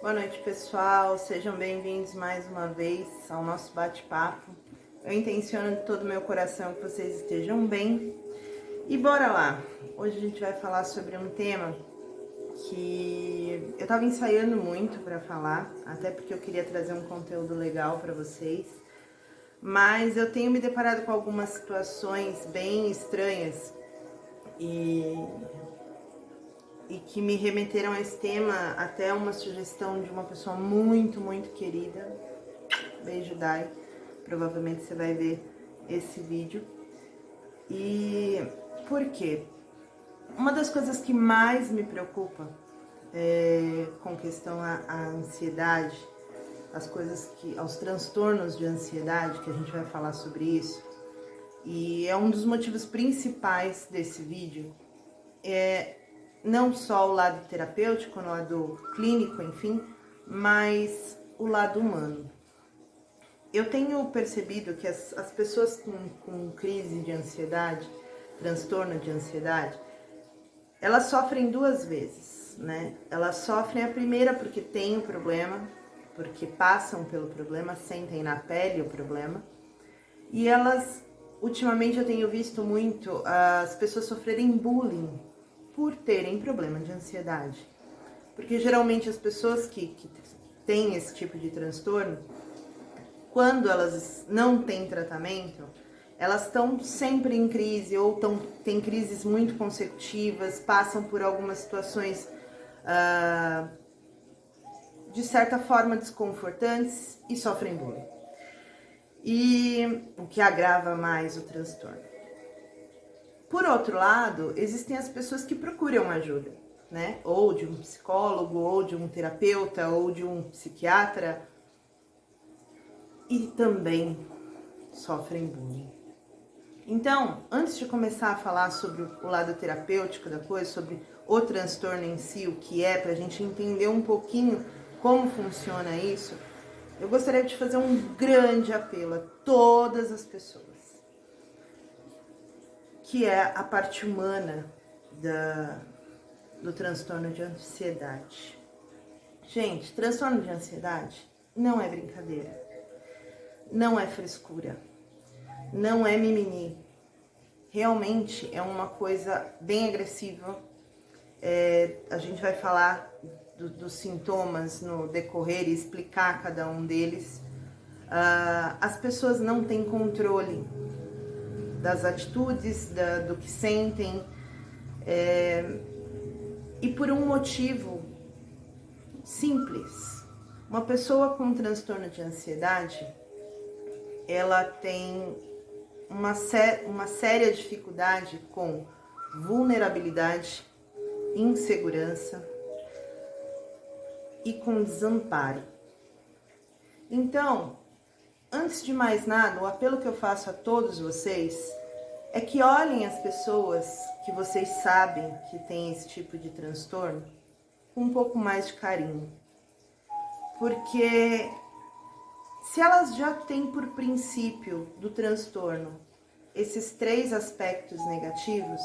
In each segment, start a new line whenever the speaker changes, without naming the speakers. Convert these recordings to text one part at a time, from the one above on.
Boa noite, pessoal. Sejam bem-vindos mais uma vez ao nosso bate-papo. Eu intenciono de todo o meu coração que vocês estejam bem. E bora lá! Hoje a gente vai falar sobre um tema que eu tava ensaiando muito para falar, até porque eu queria trazer um conteúdo legal para vocês. Mas eu tenho me deparado com algumas situações bem estranhas e que me remeteram a esse tema, até uma sugestão de uma pessoa muito, muito querida. Beijo, Dai. Provavelmente você vai ver esse vídeo. E por quê? Uma das coisas que mais me preocupa com questão à ansiedade, aos transtornos de ansiedade, que a gente vai falar sobre isso, e é um dos motivos principais desse vídeo, não só o lado terapêutico, o lado clínico, enfim, mas o lado humano. Eu tenho percebido que as pessoas com crise de ansiedade, transtorno de ansiedade, elas sofrem duas vezes, né? Elas sofrem a primeira porque tem o problema, porque passam pelo problema, sentem na pele o problema, e elas, ultimamente eu tenho visto muito as pessoas sofrerem bullying por terem problema de ansiedade. Porque geralmente as pessoas que têm esse tipo de transtorno, quando elas não têm tratamento, elas estão sempre em crise ou têm crises muito consecutivas, passam por algumas situações de certa forma desconfortantes e sofrem bullying. E o que agrava mais o transtorno. Por outro lado, existem as pessoas que procuram ajuda, né? Ou de um psicólogo, ou de um terapeuta, ou de um psiquiatra, e também sofrem bullying. Então, antes de começar a falar sobre o lado terapêutico da coisa, sobre o transtorno em si, o que é, para a gente entender um pouquinho como funciona isso, eu gostaria de fazer um grande apelo a todas as pessoas, que é a parte humana do transtorno de ansiedade. Gente, transtorno de ansiedade não é brincadeira, não é frescura, não é mimimi. Realmente é uma coisa bem agressiva. A gente vai falar dos sintomas no decorrer e explicar cada um deles. As pessoas não têm controle das atitudes, do que sentem, e por um motivo simples. Uma pessoa com transtorno de ansiedade, ela tem uma séria dificuldade com vulnerabilidade, insegurança e com desamparo. Então, antes de mais nada, o apelo que eu faço a todos vocês é que olhem as pessoas que vocês sabem que têm esse tipo de transtorno com um pouco mais de carinho. Porque se elas já têm por princípio do transtorno esses três aspectos negativos,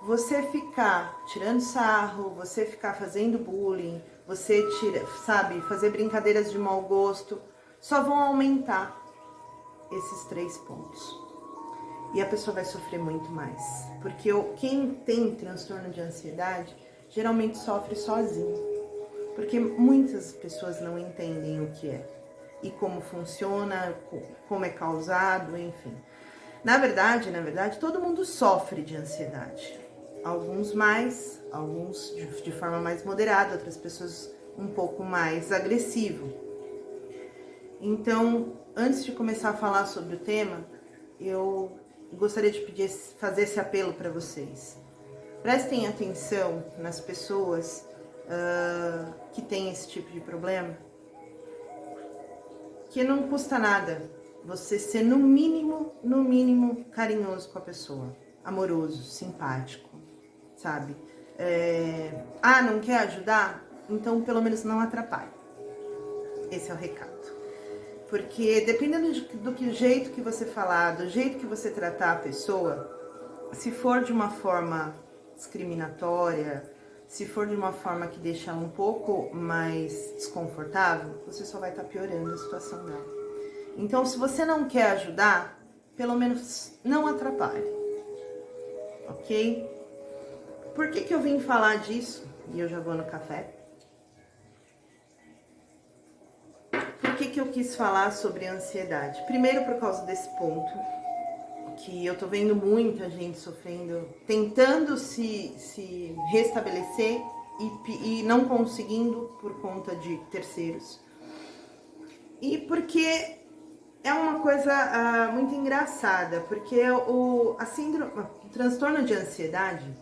você ficar tirando sarro, você ficar fazendo bullying, você fazer brincadeiras de mau gosto, só vão aumentar esses 3 pontos. E a pessoa vai sofrer muito mais. Porque quem tem transtorno de ansiedade geralmente sofre sozinho. Porque muitas pessoas não entendem o que é e como funciona, como é causado, enfim. Na verdade, todo mundo sofre de ansiedade. Alguns mais, alguns de forma mais moderada, outras pessoas um pouco mais agressivo. Então, antes de começar a falar sobre o tema, eu gostaria de fazer esse apelo para vocês. Prestem atenção nas pessoas que têm esse tipo de problema, que não custa nada você ser no mínimo carinhoso com a pessoa, amoroso, simpático, sabe? Não quer ajudar? Então pelo menos não atrapalhe. Esse é o recado. Porque dependendo do jeito que você falar, do jeito que você tratar a pessoa, se for de uma forma discriminatória, se for de uma forma que deixa ela um pouco mais desconfortável, você só vai estar piorando a situação dela. Então, se você não quer ajudar, pelo menos não atrapalhe, ok? Por que eu vim falar disso? E eu já vou no café. Por que eu quis falar sobre ansiedade? Primeiro, por causa desse ponto, que eu tô vendo muita gente sofrendo, tentando se restabelecer e não conseguindo por conta de terceiros. E porque é uma coisa muito engraçada, porque o transtorno de ansiedade,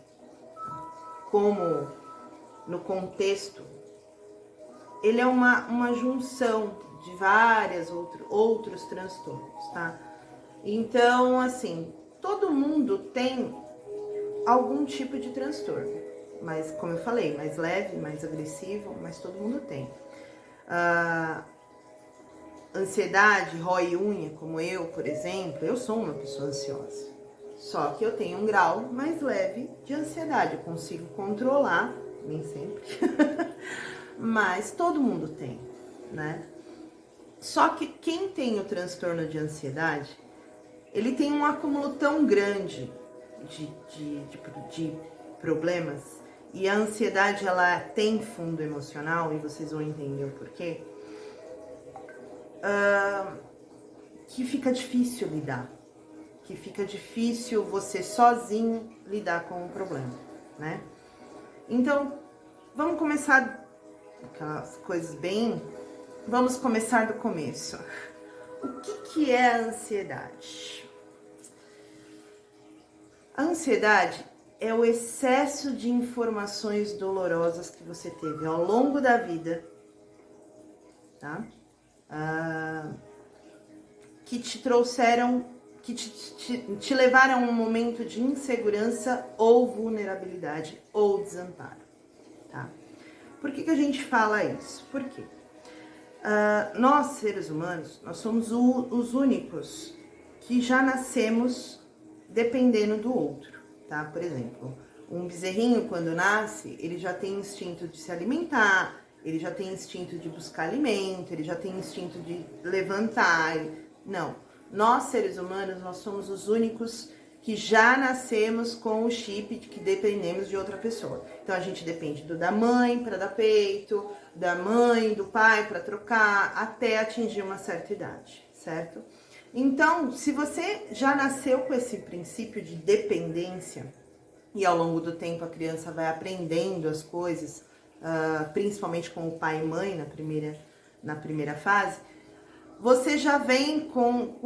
como no contexto, ele é uma junção de vários outros transtornos, tá? Então, assim, todo mundo tem algum tipo de transtorno, mas, como eu falei, mais leve, mais agressivo, mas todo mundo tem. Ansiedade, rói unha, como eu, por exemplo, eu sou uma pessoa ansiosa. Só que eu tenho um grau mais leve de ansiedade, eu consigo controlar, nem sempre, mas todo mundo tem, né? Só que quem tem o transtorno de ansiedade, ele tem um acúmulo tão grande de problemas, e a ansiedade, ela tem fundo emocional, e vocês vão entender o porquê, que fica difícil lidar, que fica difícil você sozinho lidar com o problema, né? Então, vamos começar aquelas coisas bem... Vamos começar do começo. O que é a ansiedade? A ansiedade é o excesso de informações dolorosas que você teve ao longo da vida, tá? Que te trouxeram, que te levaram a um momento de insegurança ou vulnerabilidade ou desamparo, tá? Por que a gente fala isso? Por quê? Nós, seres humanos, nós somos os únicos que já nascemos dependendo do outro, tá? Por exemplo, um bezerrinho, quando nasce, ele já tem instinto de se alimentar, ele já tem instinto de buscar alimento, ele já tem instinto de levantar. Não, nós, seres humanos, nós somos os únicos que já nascemos com o chip de que dependemos de outra pessoa. Então, a gente depende da mãe para dar peito, da mãe, do pai para trocar, até atingir uma certa idade, certo? Então, se você já nasceu com esse princípio de dependência, e ao longo do tempo a criança vai aprendendo as coisas, principalmente com o pai e mãe na primeira fase, você já vem com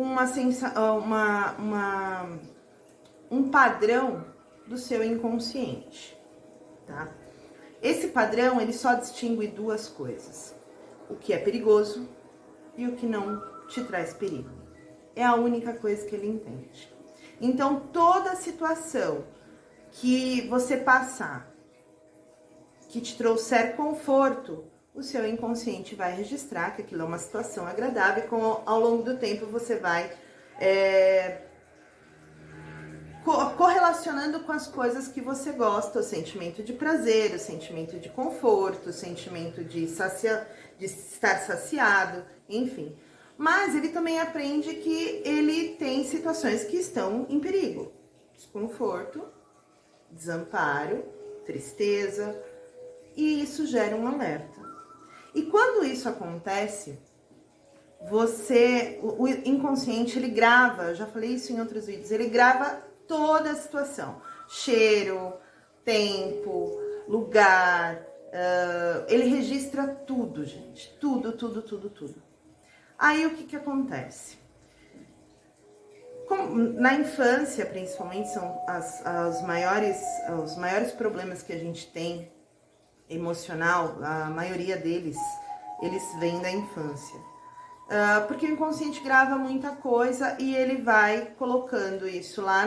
um padrão do seu inconsciente, tá? Esse padrão, ele só distingue duas coisas: o que é perigoso e o que não te traz perigo. É a única coisa que ele entende. Então, toda situação que você passar, que te trouxer conforto, o seu inconsciente vai registrar que aquilo é uma situação agradável, e ao longo do tempo você vai correlacionando com as coisas que você gosta, o sentimento de prazer, o sentimento de conforto, o sentimento de estar saciado, enfim. Mas ele também aprende que ele tem situações que estão em perigo. Desconforto, desamparo, tristeza, e isso gera um alerta. E quando isso acontece, o inconsciente, ele grava, eu já falei isso em outros vídeos, ele grava toda a situação, cheiro, tempo, lugar, ele registra tudo, gente, tudo. Aí o que acontece? Na infância, principalmente, são os maiores problemas que a gente tem emocional, a maioria deles, eles vêm da infância. Porque o inconsciente grava muita coisa e ele vai colocando isso lá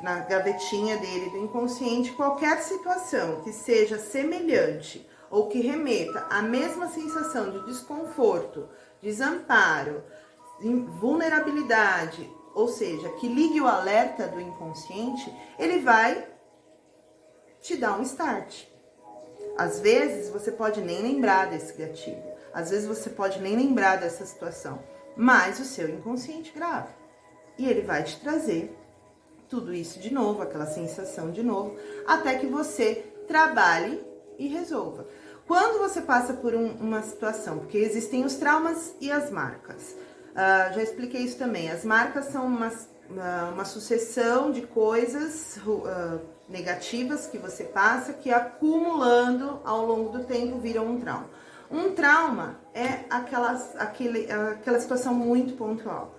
na gavetinha dele do inconsciente. Qualquer situação que seja semelhante ou que remeta à mesma sensação de desconforto, desamparo, vulnerabilidade, ou seja, que ligue o alerta do inconsciente, ele vai te dar um start. Às vezes você pode nem lembrar desse gatilho, às vezes você pode nem lembrar dessa situação, mas o seu inconsciente grava. E ele vai te trazer tudo isso de novo, aquela sensação de novo, até que você trabalhe e resolva. Quando você passa por uma situação, porque existem os traumas e as marcas. Já expliquei isso também. As marcas são uma sucessão de coisas negativas que você passa, que acumulando ao longo do tempo viram um trauma. Um trauma é aquela situação muito pontual,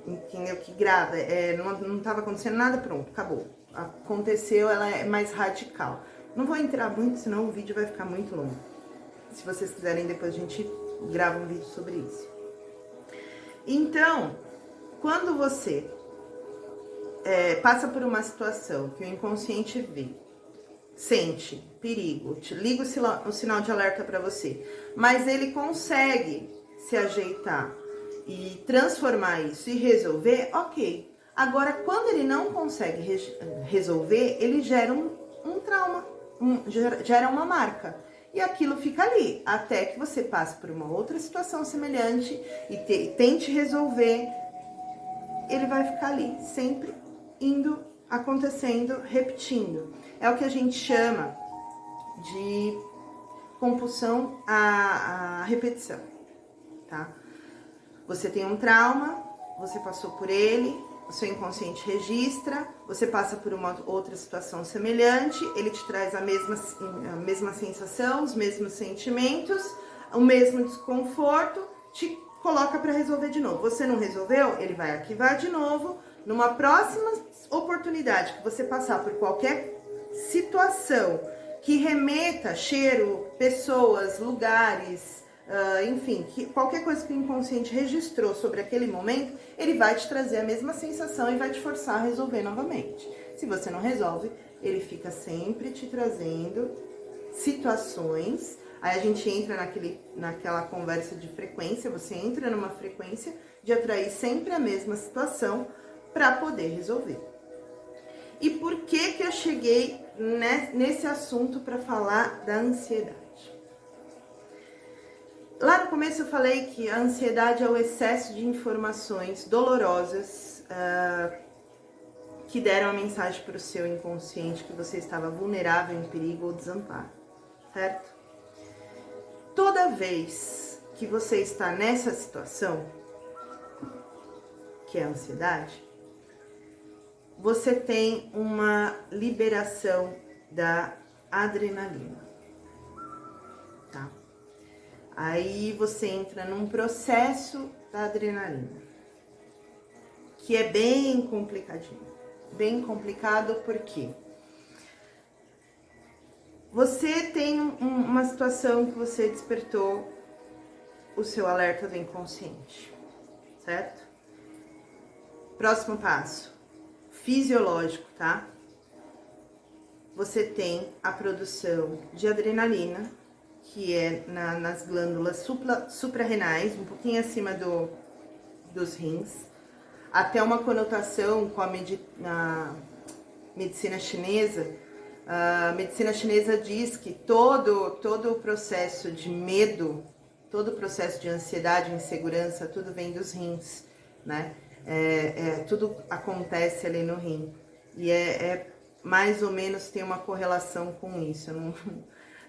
entendeu? Que grava, não estava acontecendo nada, pronto, acabou. Aconteceu, ela é mais radical. Não vou entrar muito, senão o vídeo vai ficar muito longo. Se vocês quiserem, depois a gente grava um vídeo sobre isso. Então, quando você passa por uma situação que o inconsciente vê, sente perigo, te liga o sinal de alerta para você, mas ele consegue se ajeitar e transformar isso e resolver, ok. Agora, quando ele não consegue resolver, ele gera um trauma, gera uma marca. E aquilo fica ali, até que você passe por uma outra situação semelhante e tente resolver, ele vai ficar ali, sempre indo, acontecendo, repetindo. É o que a gente chama de compulsão à repetição, tá? Você tem um trauma, você passou por ele, o seu inconsciente registra, você passa por uma outra situação semelhante, ele te traz a mesma sensação, os mesmos sentimentos, o mesmo desconforto, te coloca para resolver de novo. Você não resolveu? Ele vai arquivar de novo. Numa próxima oportunidade que você passar por qualquer situação que remeta cheiro, pessoas, lugares, enfim, qualquer coisa que o inconsciente registrou sobre aquele momento, ele vai te trazer a mesma sensação e vai te forçar a resolver novamente. Se você não resolve, ele fica sempre te trazendo situações. Aí a gente entra naquela conversa de frequência, você entra numa frequência de atrair sempre a mesma situação para poder resolver. E por que eu cheguei nesse assunto para falar da ansiedade? Lá no começo eu falei que a ansiedade é o excesso de informações dolorosas que deram a mensagem para o seu inconsciente que você estava vulnerável, em perigo ou desamparo, certo? Toda vez que você está nessa situação, que é a ansiedade, você tem uma liberação da adrenalina, tá? Aí você entra num processo da adrenalina, que é bem complicadinho. Bem complicado porque você tem uma situação que você despertou o seu alerta do inconsciente, certo? Próximo passo, fisiológico, tá? Você tem a produção de adrenalina, que é nas glândulas suprarrenais, um pouquinho acima dos rins, até uma conotação com a medicina chinesa. A medicina chinesa diz que todo o processo de medo, todo o processo de ansiedade, insegurança, tudo vem dos rins, né? Tudo acontece ali no rim. E mais ou menos tem uma correlação com isso. Não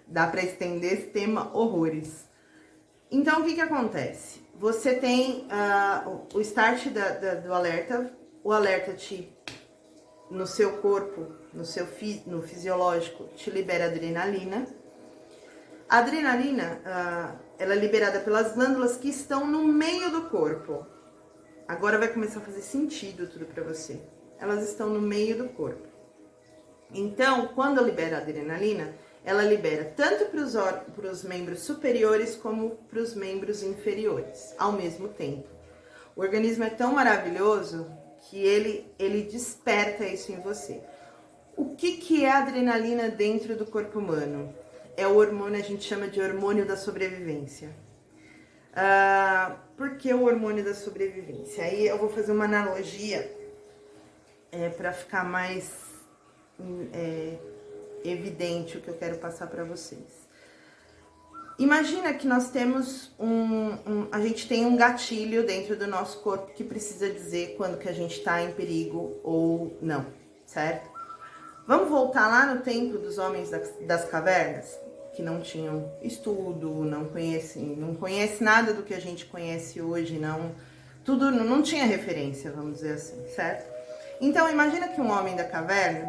dá para estender esse tema horrores. Então, o que acontece? Você tem o start do alerta, o alerta no seu corpo, no fisiológico, te libera adrenalina. A adrenalina, ela é liberada pelas glândulas que estão no meio do corpo. Agora vai começar a fazer sentido tudo para você. Elas estão no meio do corpo. Então, quando libera a adrenalina, ela libera tanto para os membros superiores como para os membros inferiores, ao mesmo tempo. O organismo é tão maravilhoso que ele desperta isso em você. O que é a adrenalina dentro do corpo humano? É o hormônio, a gente chama de hormônio da sobrevivência. Por que o hormônio da sobrevivência? Aí eu vou fazer uma analogia para ficar mais evidente o que eu quero passar para vocês. Imagina que nós temos a gente tem um gatilho dentro do nosso corpo que precisa dizer quando que a gente está em perigo ou não, certo? Vamos voltar lá no tempo dos homens das cavernas, que não tinham estudo, não conhece nada do que a gente conhece hoje, não tinha referência, vamos dizer assim, certo? Então imagina que um homem da caverna,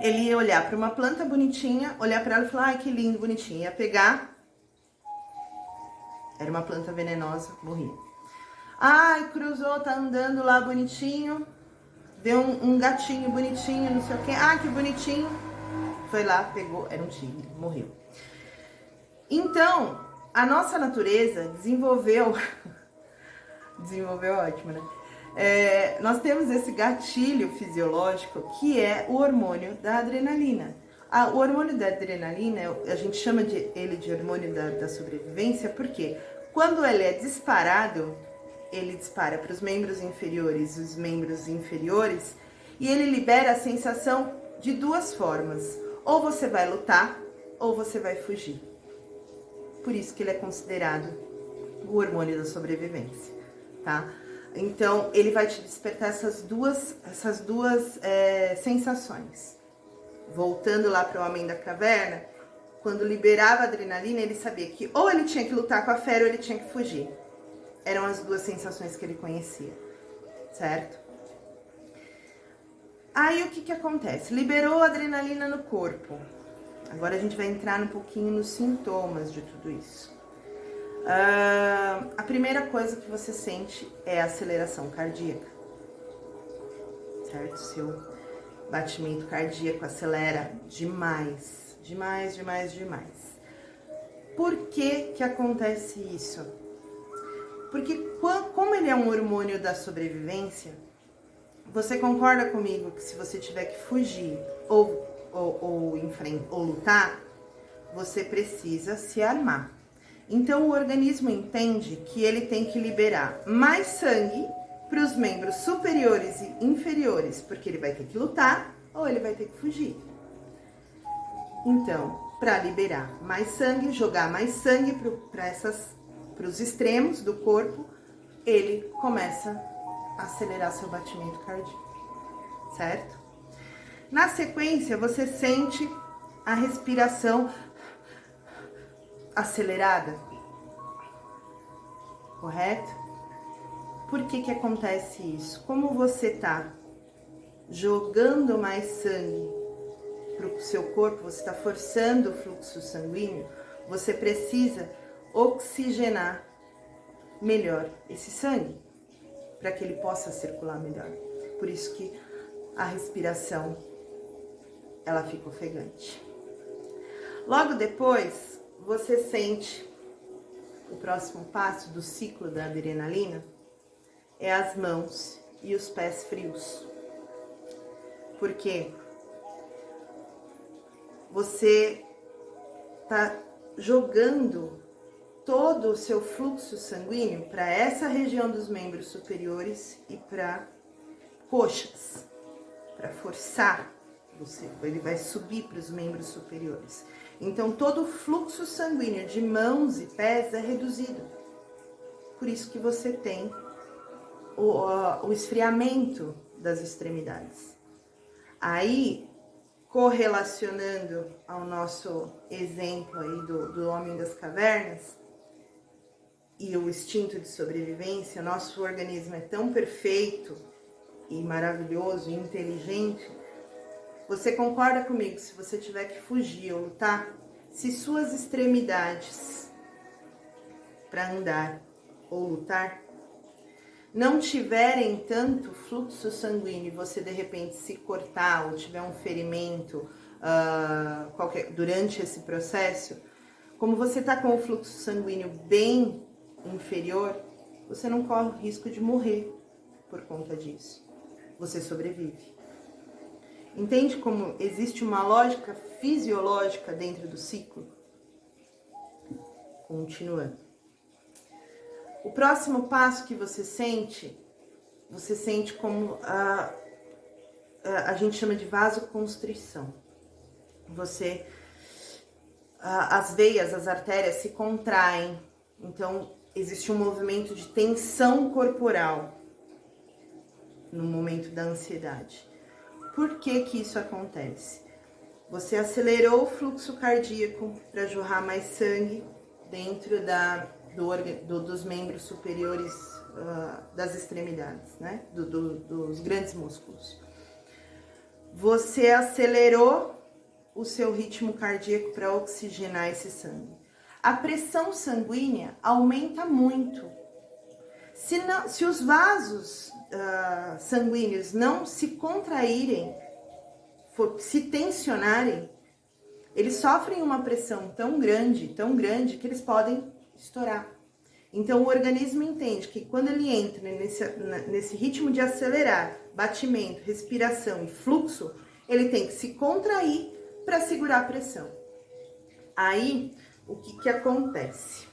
ele ia olhar para uma planta bonitinha, olhar para ela e falar, ai que lindo, bonitinho, ia pegar. Era uma planta venenosa, morria. Ai, cruzou, tá andando lá bonitinho. Deu um gatinho bonitinho, não sei o quê. Ah, que bonitinho. Foi lá, pegou, era um tigre, morreu. Então, a nossa natureza desenvolveu... desenvolveu ótimo, né? Nós temos esse gatilho fisiológico que é o hormônio da adrenalina. O hormônio da adrenalina, a gente chama ele de hormônio da sobrevivência, porque quando ele é disparado, ele dispara para os membros inferiores e os membros inferiores, e ele libera a sensação de duas formas. Ou você vai lutar, ou você vai fugir. Por isso que ele é considerado o hormônio da sobrevivência, tá? Então, ele vai te despertar essas duas sensações. Voltando lá para o homem da caverna, quando liberava a adrenalina, ele sabia que ou ele tinha que lutar com a fera ou ele tinha que fugir. Eram as duas sensações que ele conhecia, certo? Aí o que acontece? Liberou a adrenalina no corpo. Agora a gente vai entrar um pouquinho nos sintomas de tudo isso. A primeira coisa que você sente é a aceleração cardíaca, certo? Seu batimento cardíaco acelera demais, demais, demais, demais. Por que que acontece isso? Porque como ele é um hormônio da sobrevivência, você concorda comigo que se você tiver que fugir ou lutar, você precisa se armar. Então o organismo entende que ele tem que liberar mais sangue para os membros superiores e inferiores, porque ele vai ter que lutar ou ele vai ter que fugir. Então, para liberar mais sangue, jogar mais sangue para os extremos do corpo, ele começa a acelerar seu batimento cardíaco, certo? Na sequência, você sente a respiração acelerada, correto? Por que que acontece isso? Como você tá jogando mais sangue para o seu corpo, você está forçando o fluxo sanguíneo, você precisa oxigenar melhor esse sangue, para que ele possa circular melhor. Por isso que a respiração, ela fica ofegante. Logo depois, você sente o próximo passo do ciclo da adrenalina, é as mãos e os pés frios. Por quê? Você tá jogando todo o seu fluxo sanguíneo para essa região dos membros superiores e para coxas, para forçar você, ele vai subir para os membros superiores. Então todo o fluxo sanguíneo de mãos e pés é reduzido. Por isso que você tem o esfriamento das extremidades. Aí, correlacionando ao nosso exemplo aí do homem das cavernas e o instinto de sobrevivência, nosso organismo é tão perfeito e maravilhoso e inteligente. Você concorda comigo, se você tiver que fugir ou lutar, se suas extremidades para andar ou lutar não tiverem tanto fluxo sanguíneo e você de repente se cortar ou tiver um ferimento durante esse processo, como você está com o fluxo sanguíneo bem inferior, você não corre o risco de morrer por conta disso. Você sobrevive. Entende como existe uma lógica fisiológica dentro do ciclo? Continuando. O próximo passo que você sente como a gente chama de vasoconstrição. as veias, as artérias se contraem, então existe um movimento de tensão corporal no momento da ansiedade. Por que que isso acontece? Você acelerou o fluxo cardíaco para jorrar mais sangue dentro dos membros superiores das extremidades, né? Dos grandes músculos. Você acelerou o seu ritmo cardíaco para oxigenar esse sangue. A pressão sanguínea aumenta muito. Se os vasos sanguíneos não se contraírem, se tensionarem, eles sofrem uma pressão tão grande que eles podem estourar. Então o organismo entende que quando ele entra nesse ritmo de acelerar, batimento, respiração e fluxo, ele tem que se contrair para segurar a pressão. Aí, o que acontece?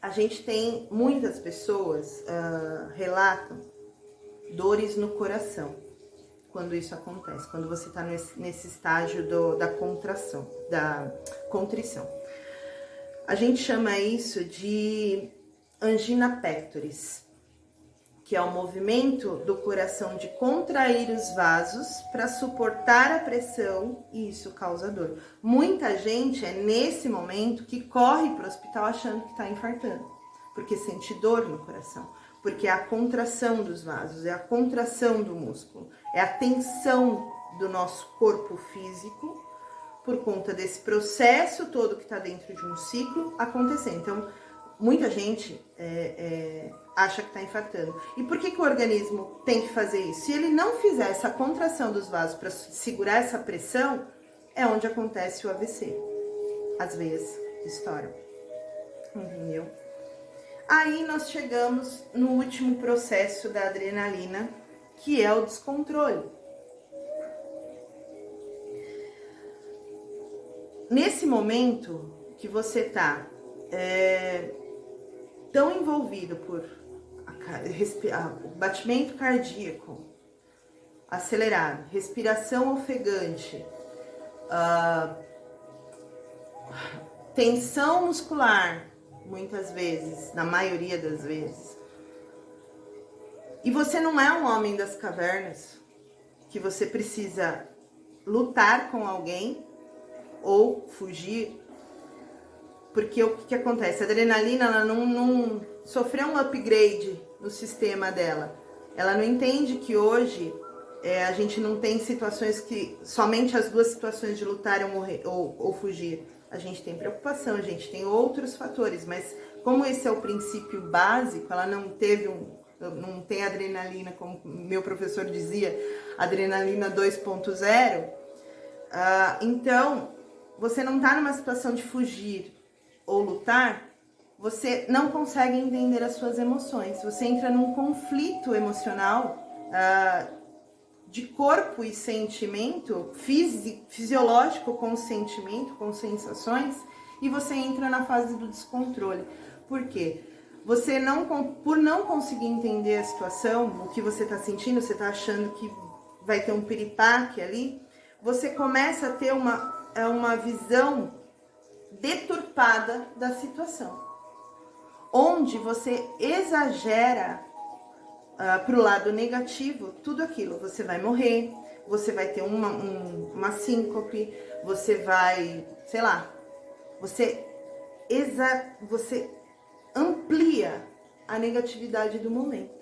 A gente tem muitas pessoas relatam dores no coração quando isso acontece, quando você está nesse estágio da contração, da contrição. A gente chama isso de angina pectoris, que é o movimento do coração de contrair os vasos para suportar a pressão, e isso causa dor. Muita gente é nesse momento que corre para o hospital achando que está infartando, porque sente dor no coração, porque é a contração dos vasos, é a contração do músculo, é a tensão do nosso corpo físico por conta desse processo todo que está dentro de um ciclo acontecer. Então, muita gente acha que está infartando. E por que o organismo tem que fazer isso? Se ele não fizer essa contração dos vasos para segurar essa pressão, é onde acontece o AVC. As veias estouram. Entendeu? Aí nós chegamos no último processo da adrenalina, que é o descontrole. Nesse momento que você está tão envolvido por o batimento cardíaco acelerado, respiração ofegante, tensão muscular, muitas vezes, na maioria das vezes, e você não é um homem das cavernas, que você precisa lutar com alguém ou fugir, porque o que acontece? A adrenalina, ela não sofreu um upgrade no sistema dela. Ela não entende que hoje a gente não tem situações que somente as duas situações de lutar ou morrer ou fugir. A gente tem preocupação, a gente tem outros fatores, mas como esse é o princípio básico, ela não tem adrenalina, como meu professor dizia, adrenalina 2.0, então você não está numa situação de fugir ou lutar, você não consegue entender as suas emoções. Você entra num conflito emocional de corpo e sentimento, fisiológico com sentimento, com sensações, e você entra na fase do descontrole. Por quê? Você por não conseguir entender a situação, o que você está sentindo, você está achando que vai ter um piripaque ali, você começa a ter uma visão deturpada da situação, onde você exagera para o lado negativo tudo aquilo. Você vai morrer, você vai ter uma síncope, você vai, sei lá, você amplia a negatividade do momento,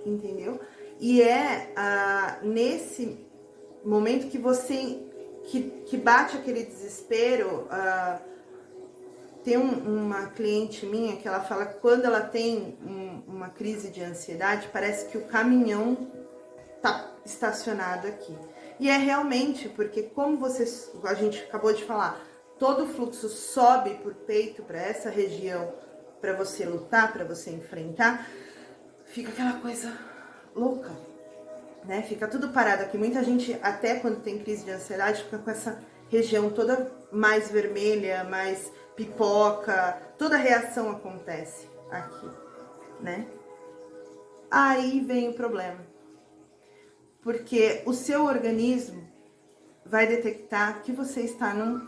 entendeu? E nesse momento que você que bate aquele desespero. Tem uma cliente minha que ela fala que quando ela tem uma crise de ansiedade, parece que o caminhão tá estacionado aqui. E é realmente porque, como a gente acabou de falar, todo o fluxo sobe por peito para essa região, para você lutar, para você enfrentar, fica aquela coisa louca, né? Fica tudo parado aqui. Muita gente, até quando tem crise de ansiedade, fica com essa região toda mais vermelha, mais pipoca, toda a reação acontece aqui, né? Aí vem o problema, porque o seu organismo vai detectar que você está num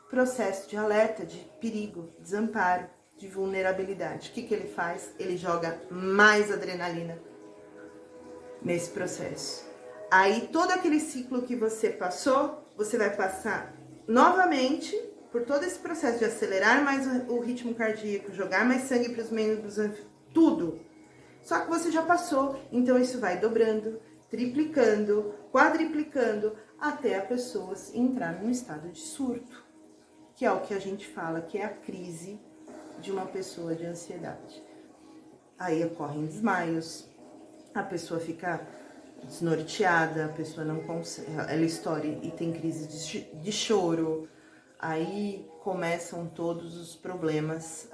processo de alerta, de perigo, desamparo, de vulnerabilidade. O que ele faz? Ele joga mais adrenalina nesse processo. Aí todo aquele ciclo que você passou, você vai passar novamente por todo esse processo de acelerar mais o ritmo cardíaco, jogar mais sangue para os membros, tudo. Só que você já passou, então isso vai dobrando, triplicando, quadriplicando, até a pessoa entrar num estado de surto, que é o que a gente fala, que é a crise de uma pessoa de ansiedade. Aí ocorrem desmaios, a pessoa fica desnorteada, a pessoa não consegue, ela estoura e tem crise de choro, aí começam todos os problemas,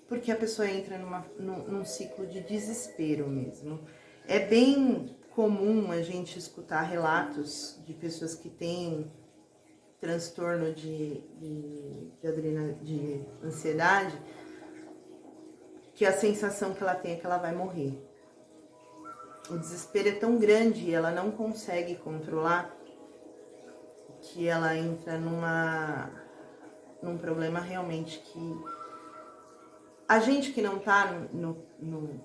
porque a pessoa entra num ciclo de desespero mesmo. É bem comum a gente escutar relatos de pessoas que têm transtorno de ansiedade, que a sensação que ela tem é que ela vai morrer. O desespero é tão grande e ela não consegue controlar, que ela entra num problema realmente que a gente que não tá no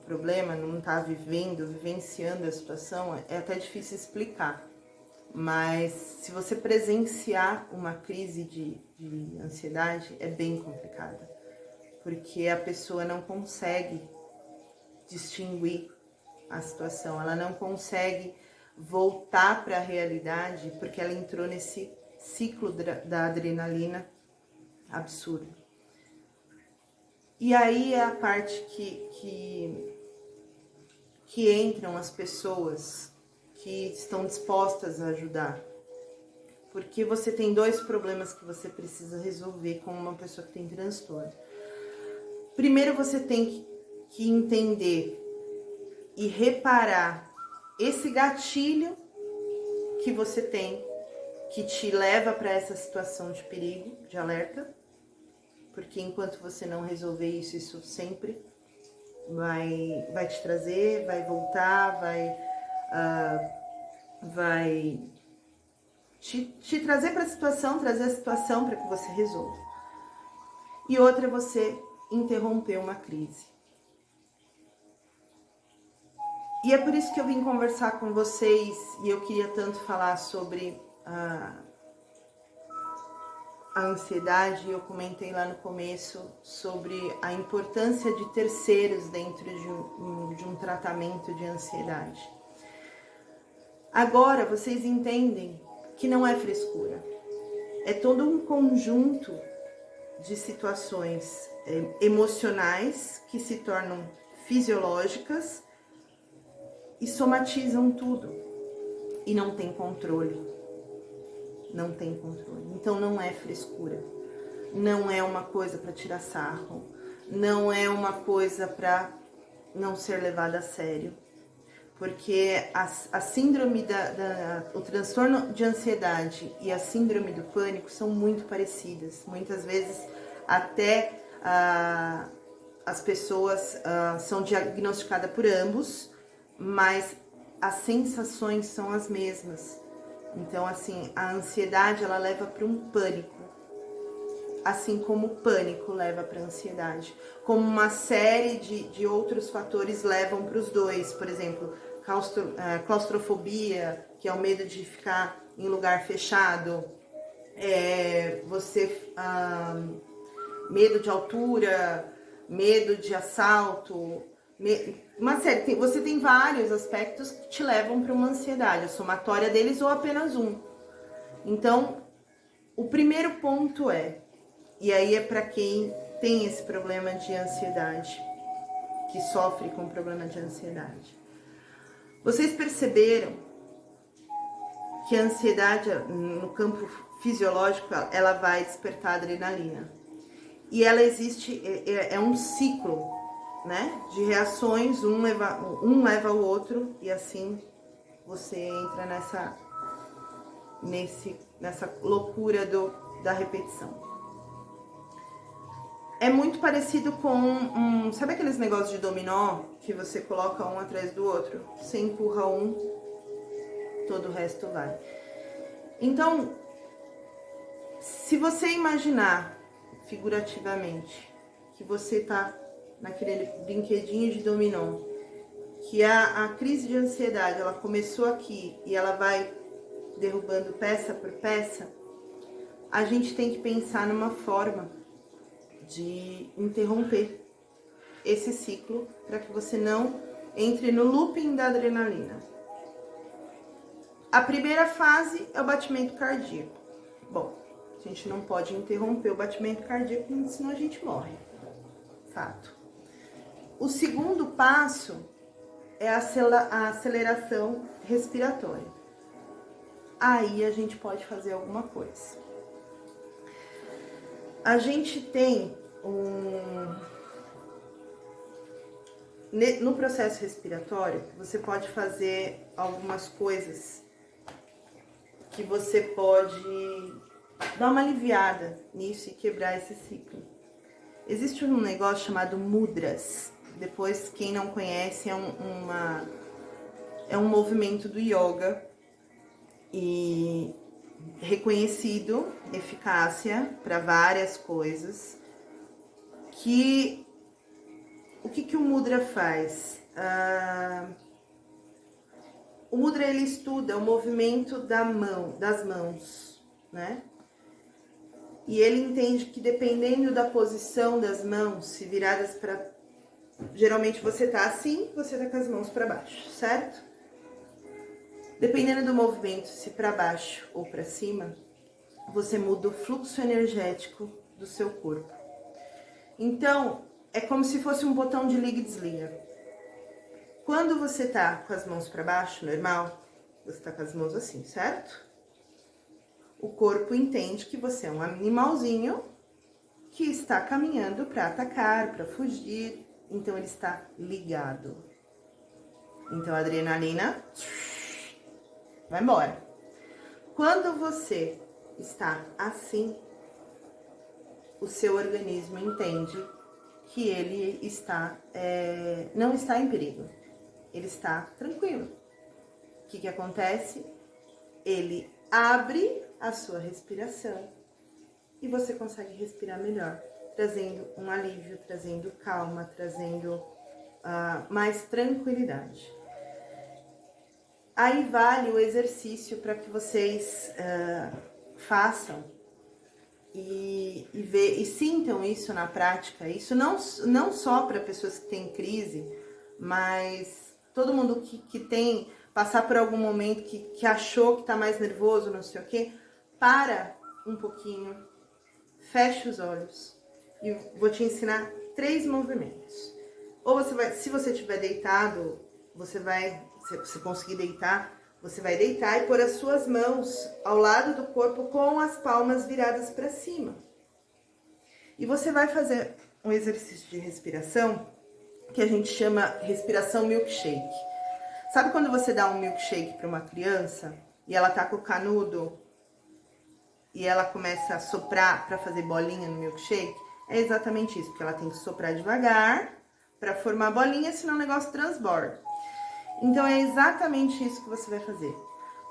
problema, não tá vivenciando a situação, é até difícil explicar. Mas se você presenciar uma crise de ansiedade, é bem complicada. Porque a pessoa não consegue distinguir a situação, ela não consegue voltar para a realidade, porque ela entrou nesse ciclo da adrenalina absurdo. E aí é a parte que entram as pessoas que estão dispostas a ajudar. Porque você tem dois problemas que você precisa resolver com uma pessoa que tem transtorno. Primeiro você tem que entender e reparar esse gatilho que você tem, que te leva para essa situação de perigo, de alerta. Porque enquanto você não resolver isso, isso sempre vai te trazer, vai voltar, vai te trazer para a situação, trazer a situação para que você resolva. E outra é você interromper uma crise. E é por isso que eu vim conversar com vocês e eu queria tanto falar sobre a ansiedade. Eu comentei lá no começo sobre a importância de terceiros dentro de um tratamento de ansiedade. Agora vocês entendem que não é frescura, é todo um conjunto de situações emocionais que se tornam fisiológicas e somatizam tudo e não tem controle. Não tem controle. Então não é frescura. Não é uma coisa para tirar sarro. Não é uma coisa para não ser levada a sério. Porque a síndrome o transtorno de ansiedade e a síndrome do pânico são muito parecidas. Muitas vezes até as pessoas são diagnosticadas por ambos, mas as sensações são as mesmas. Então, assim, a ansiedade, ela leva para um pânico, assim como o pânico leva para a ansiedade. Como uma série de outros fatores levam para os dois. Por exemplo, claustrofobia, que é o medo de ficar em lugar fechado. Medo de altura, medo de assalto. Uma série, você tem vários aspectos que te levam para uma ansiedade, a somatória deles ou apenas um. Então, o primeiro ponto e aí é para quem tem esse problema de ansiedade, que sofre com problema de ansiedade. Vocês perceberam que a ansiedade, no campo fisiológico, ela vai despertar adrenalina. E ela existe, é um ciclo, né, de reações, um leva ao outro, e assim você entra nessa loucura da repetição. É muito parecido com, sabe aqueles negócios de dominó, que você coloca um atrás do outro? Você empurra um, todo o resto vale. Então, se você imaginar figurativamente que você tá naquele brinquedinho de dominó, que a crise de ansiedade, ela começou aqui e ela vai derrubando peça por peça, a gente tem que pensar numa forma de interromper esse ciclo para que você não entre no looping da adrenalina. A primeira fase é o batimento cardíaco. Bom, a gente não pode interromper o batimento cardíaco, senão a gente morre. Fato. O segundo passo é a aceleração respiratória. Aí a gente pode fazer alguma coisa. A gente tem no processo respiratório, você pode fazer algumas coisas que você pode dar uma aliviada nisso e quebrar esse ciclo. Existe um negócio chamado mudras. Depois, quem não conhece, é um movimento do yoga e reconhecido, eficácia para várias coisas. O que o mudra faz? O mudra, ele estuda o movimento das mãos, né? E ele entende que dependendo da posição das mãos, se viradas para... Geralmente você tá assim, você tá com as mãos para baixo, certo? Dependendo do movimento, se para baixo ou para cima, você muda o fluxo energético do seu corpo. Então, é como se fosse um botão de liga e desliga. Quando você tá com as mãos para baixo, normal, você tá com as mãos assim, certo? O corpo entende que você é um animalzinho que está caminhando para atacar, para fugir. Então, ele está ligado. Então, a adrenalina vai embora. Quando você está assim, o seu organismo entende que ele está, não está em perigo. Ele está tranquilo. O que acontece? Ele abre a sua respiração e você consegue respirar melhor, trazendo um alívio, trazendo calma, trazendo mais tranquilidade. Aí vale o exercício para que vocês façam e sintam isso na prática. Isso não só para pessoas que têm crise, mas todo mundo que tem, passar por algum momento que achou que está mais nervoso, não sei o quê, para um pouquinho, fecha os olhos e vou te ensinar 3 movimentos. Ou você vai, se você estiver deitado, se você conseguir deitar, você vai deitar e pôr as suas mãos ao lado do corpo com as palmas viradas para cima. E você vai fazer um exercício de respiração que a gente chama respiração milkshake. Sabe quando você dá um milkshake para uma criança e ela tá com o canudo e ela começa a soprar para fazer bolinha no milkshake? É exatamente isso, porque ela tem que soprar devagar para formar bolinha, senão o negócio transborda. Então, é exatamente isso que você vai fazer.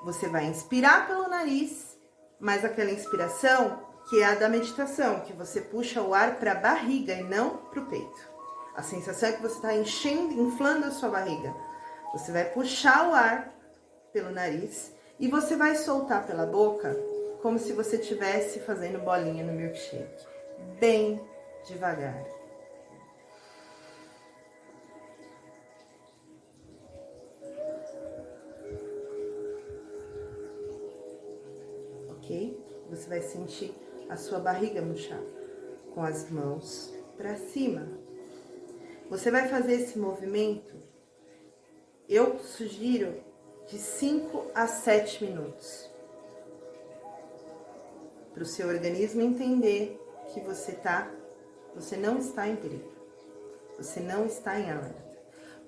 Você vai inspirar pelo nariz, mas aquela inspiração que é a da meditação, que você puxa o ar para a barriga e não para o peito. A sensação é que você está inflando a sua barriga. Você vai puxar o ar pelo nariz e você vai soltar pela boca como se você estivesse fazendo bolinha no milkshake. Bem devagar. Ok? Você vai sentir a sua barriga murchar com as mãos para cima. Você vai fazer esse movimento, eu sugiro, de 5 a 7 minutos. Para o seu organismo entender que você não está em perigo. Você não está em alerta.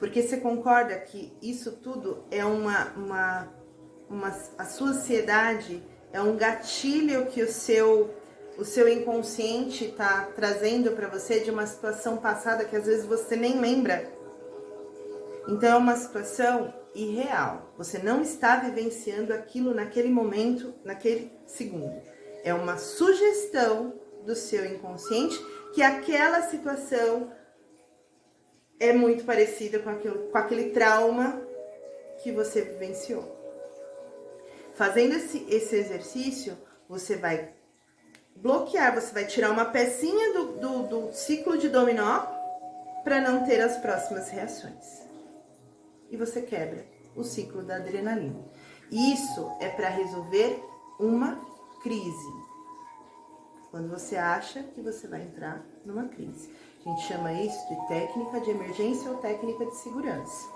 Porque você concorda que isso tudo é a sua ansiedade é um gatilho que o seu inconsciente está trazendo para você de uma situação passada que às vezes você nem lembra. Então é uma situação irreal. Você não está vivenciando aquilo naquele momento, naquele segundo. É uma sugestão do seu inconsciente que aquela situação é muito parecida com aquele trauma que você vivenciou. Fazendo esse exercício, você vai bloquear, você vai tirar uma pecinha do ciclo de dominó para não ter as próximas reações. E você quebra o ciclo da adrenalina. Isso é para resolver uma crise. Quando você acha que você vai entrar numa crise. A gente chama isso de técnica de emergência ou técnica de segurança.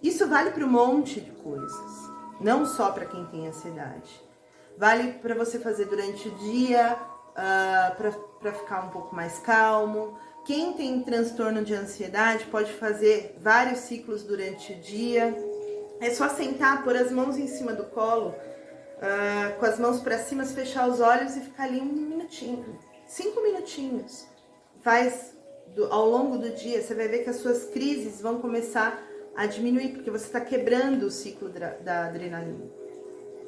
Isso vale para um monte de coisas, não só para quem tem ansiedade. Vale para você fazer durante o dia, para ficar um pouco mais calmo. Quem tem transtorno de ansiedade pode fazer vários ciclos durante o dia. É só sentar, pôr as mãos em cima do colo, com as mãos para cima, fechar os olhos e ficar ali 1 minutinho, 5 minutinhos. Faz ao longo do dia, você vai ver que as suas crises vão começar a diminuir, porque você está quebrando o ciclo da adrenalina,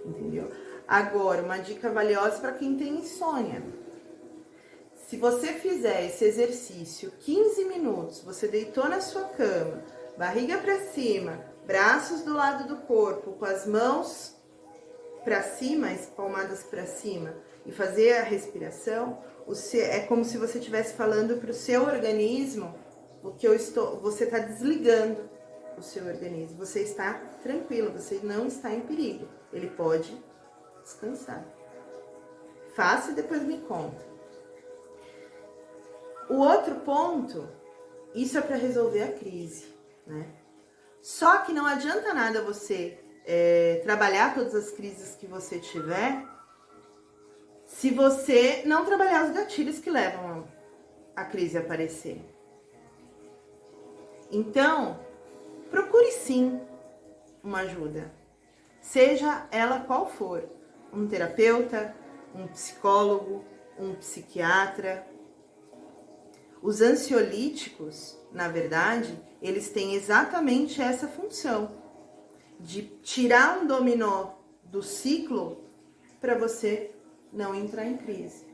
entendeu? Agora, uma dica valiosa para quem tem insônia. Se você fizer esse exercício 15 minutos, você deitou na sua cama, barriga para cima, braços do lado do corpo, com as mãos para cima, espalmadas para cima, e fazer a respiração, é como se você estivesse falando para o seu organismo você está desligando o seu organismo, você está tranquilo, você não está em perigo, ele pode descansar. Faça e depois me conta. O outro ponto, isso é para resolver a crise, né? Só que não adianta nada você trabalhar todas as crises que você tiver se você não trabalhar os gatilhos que levam a crise a aparecer. Então, procure sim uma ajuda, seja ela qual for, um terapeuta, um psicólogo, um psiquiatra. Os ansiolíticos, na verdade, eles têm exatamente essa função de tirar um dominó do ciclo para você não entrar em crise.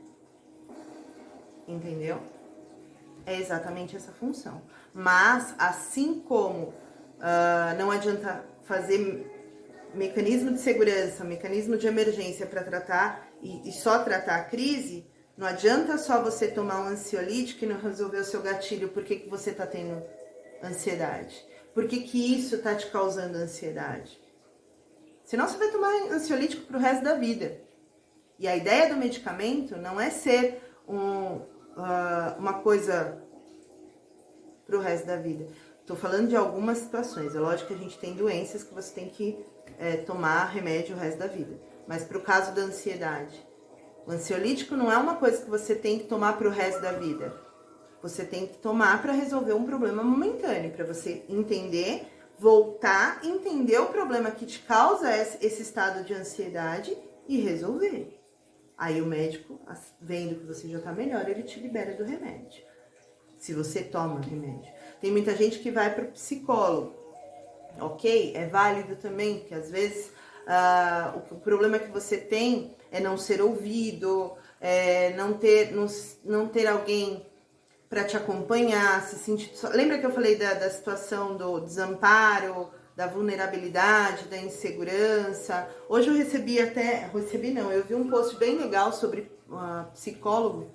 Entendeu? É exatamente essa função. Mas, assim como não adianta fazer mecanismo de segurança, mecanismo de emergência para tratar e só tratar a crise, não adianta só você tomar um ansiolítico e não resolver o seu gatilho. Por que você está tendo ansiedade? Por que isso está te causando ansiedade? Senão você vai tomar ansiolítico para o resto da vida. E a ideia do medicamento não é ser uma coisa para o resto da vida. Estou falando de algumas situações. É lógico que a gente tem doenças que você tem que tomar remédio o resto da vida. Mas para o caso da ansiedade, o ansiolítico não é uma coisa que você tem que tomar para o resto da vida. Você tem que tomar para resolver um problema momentâneo, para você entender, voltar, entender o problema que te causa esse estado de ansiedade e resolver. Aí o médico, vendo que você já está melhor, ele te libera do remédio. Se você toma o remédio. Tem muita gente que vai para o psicólogo. Ok? É válido também, porque às vezes o problema que você tem é não ser ouvido, não ter alguém para te acompanhar, se sentir... Lembra que eu falei da situação do desamparo, da vulnerabilidade, da insegurança? Hoje eu eu vi um post bem legal sobre psicólogo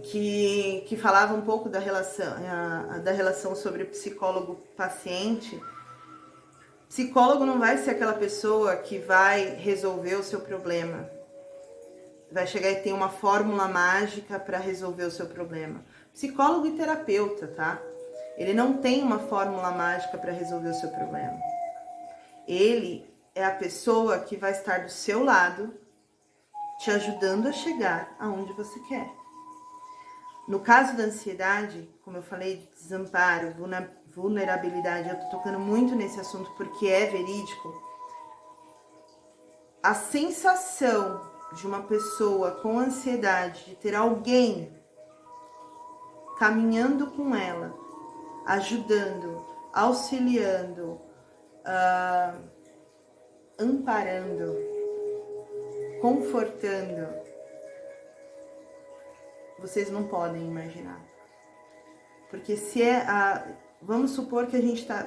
que falava um pouco da relação sobre psicólogo-paciente. Psicólogo não vai ser aquela pessoa que vai resolver o seu problema. Vai chegar e ter uma fórmula mágica para resolver o seu problema. Psicólogo e terapeuta, tá? Ele não tem uma fórmula mágica para resolver o seu problema. Ele é a pessoa que vai estar do seu lado, te ajudando a chegar aonde você quer. No caso da ansiedade, como eu falei, de desamparo, vulnerabilidade, eu tô tocando muito nesse assunto porque é verídico. A sensação de uma pessoa com ansiedade, de ter alguém caminhando com ela, ajudando, auxiliando, amparando, confortando, vocês não podem imaginar. Porque se vamos supor que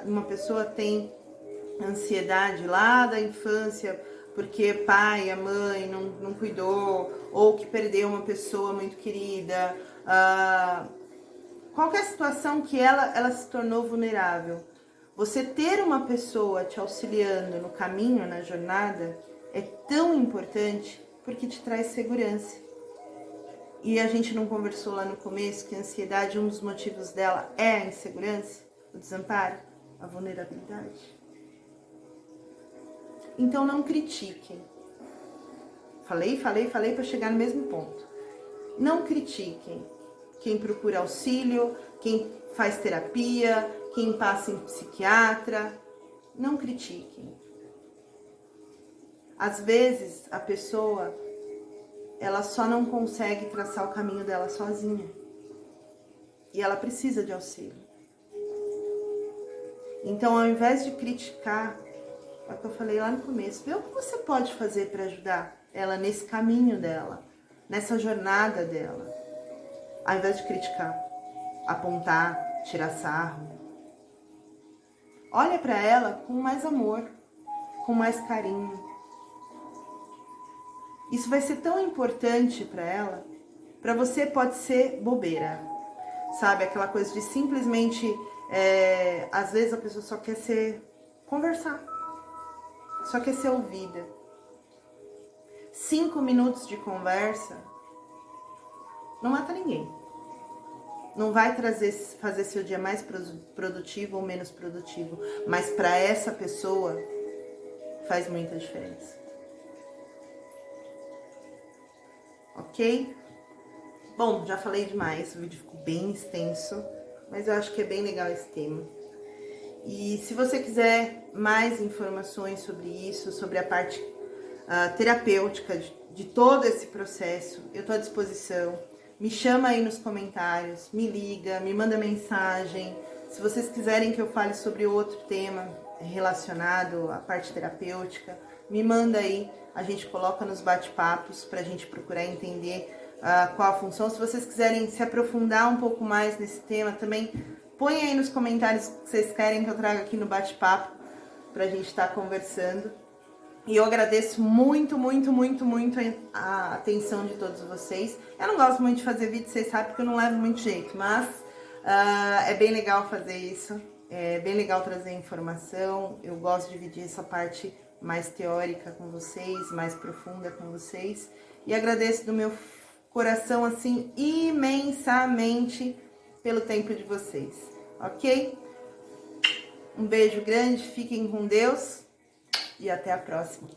uma pessoa tem ansiedade lá da infância, porque pai, a mãe não cuidou, ou que perdeu uma pessoa muito querida, qualquer situação que ela se tornou vulnerável. Você ter uma pessoa te auxiliando no caminho, na jornada, é tão importante porque te traz segurança. E a gente não conversou lá no começo que a ansiedade, um dos motivos dela é a insegurança, o desamparo, a vulnerabilidade. Então não critiquem. Falei para chegar no mesmo ponto. Não critiquem quem procura auxílio, quem faz terapia, quem passa em psiquiatra. Não critiquem. Às vezes a pessoa, ela só não consegue traçar o caminho dela sozinha. E ela precisa de auxílio. Então, ao invés de criticar, é o que eu falei lá no começo, vê o que você pode fazer para ajudar ela nesse caminho dela, nessa jornada dela. Ao invés de criticar, apontar, tirar sarro. Olha para ela com mais amor, com mais carinho. Isso vai ser tão importante para ela. Para você pode ser bobeira, sabe? Aquela coisa de simplesmente, às vezes a pessoa só quer conversar, só quer ser ouvida. 5 minutos de conversa não mata ninguém. Não vai fazer seu dia mais produtivo ou menos produtivo, mas para essa pessoa faz muita diferença. Ok? Bom, já falei demais, o vídeo ficou bem extenso, mas eu acho que é bem legal esse tema. E se você quiser mais informações sobre isso, sobre a parte terapêutica de todo esse processo, eu estou à disposição. Me chama aí nos comentários, me liga, me manda mensagem. Se vocês quiserem que eu fale sobre outro tema relacionado à parte terapêutica, me manda aí, a gente coloca nos bate-papos para a gente procurar entender qual a função. Se vocês quiserem se aprofundar um pouco mais nesse tema também, põe aí nos comentários o que vocês querem que eu traga aqui no bate-papo para a gente estar conversando. E eu agradeço muito, muito, muito, muito a atenção de todos vocês. Eu não gosto muito de fazer vídeo, vocês sabem que eu não levo muito jeito, mas é bem legal fazer isso. É bem legal trazer informação. Eu gosto de dividir essa parte mais teórica com vocês, mais profunda com vocês. E agradeço do meu coração, assim, imensamente pelo tempo de vocês, ok? Um beijo grande, fiquem com Deus e até a próxima.